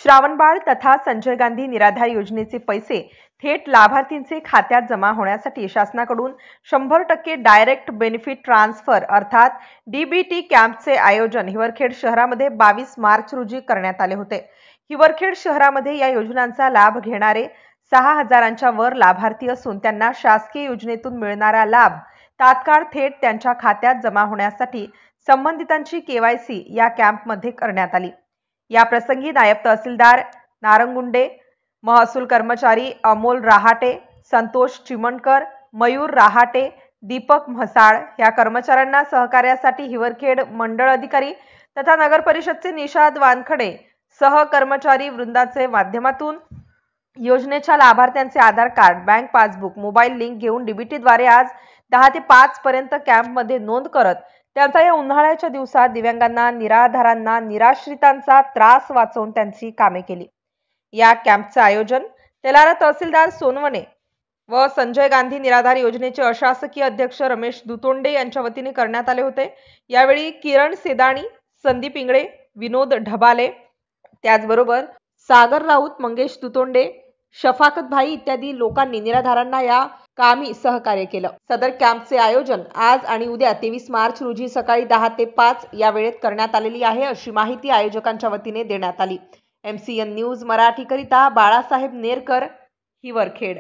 श्रावणबाळ तथा संजय गांधी निराधार योजनेचे पैसे थेट लाभार्थींचे खात्यात जमा होण्यासाठी शासनाकडून 100% डायरेक्ट बेनिफिट ट्रान्सफर अर्थात डीबीटी कॅम्पचे आयोजन हिवरखेड शहरामध्ये 22 मार्च रोजी करण्यात आले होते। हिवरखेड शहरामध्ये या योजनांचा लाभ घेणारे 6000च्या वर लाभार्थी असून त्यांना शासकीय योजनेतून मिळणारा लाभ तात्काळ थेट त्यांच्या खात्यात जमा होण्यासाठी संबंधितांची केवायसी या कॅम्पमध्ये करण्यात आली। या प्रसंगी नायब तहसीलदार नारंगुंडे, महसूल कर्मचारी अमोल राहाटे, संतोष चिमणकर, मयूर राहाटे, दीपक म्हसाळ या कर्मचाऱ्यांना सहकार्यासाठी हिवरखेड मंडळ अधिकारी तथा नगर परिषदचे निषाद वानखडे सह कर्मचारी वृंदाचे माध्यमातून योजनेच्या लाभार्थ्यांचे Aadhaar card, bank passbook, mobile link घेऊन डीबीटीद्वारे आज 10 ते 5 पर्यंत कॅम्पमध्ये नोंद करत त्यांचा या उन्हाळ्याच्या दिवसात दिव्यांगांना, निराधारांना, निराश्रितांचा त्रास वाचवून त्यांची कामे केली। या कॅम्पचे आयोजन तेलारा तहसीलदार सोनवणे व संजय गांधी निराधार योजनेचे अशासकीय अध्यक्ष रमेश दुतोंडे यांच्या वतीने करण्यात आले होते। यावेळी किरण सेदाणी, संदीप इंगळे, विनोद ढबाले, त्याचबरोबर सागर राऊत, मंगेश दुतोंडे, शफाकत भाई इत्यादी लोकांनी निराधारांना या कामी सहकार्य केलं। सदर कॅम्पचे आयोजन आज आणि उद्या 23 मार्च रोजी सकाळी 10 ते 5 या वेळेत करण्यात आलेली आहे, अशी माहिती आयोजकांच्या वतीने देण्यात आली। MCN न्यूज मराठी करिता बाळासाहेब नेरकर, हिवरखेड।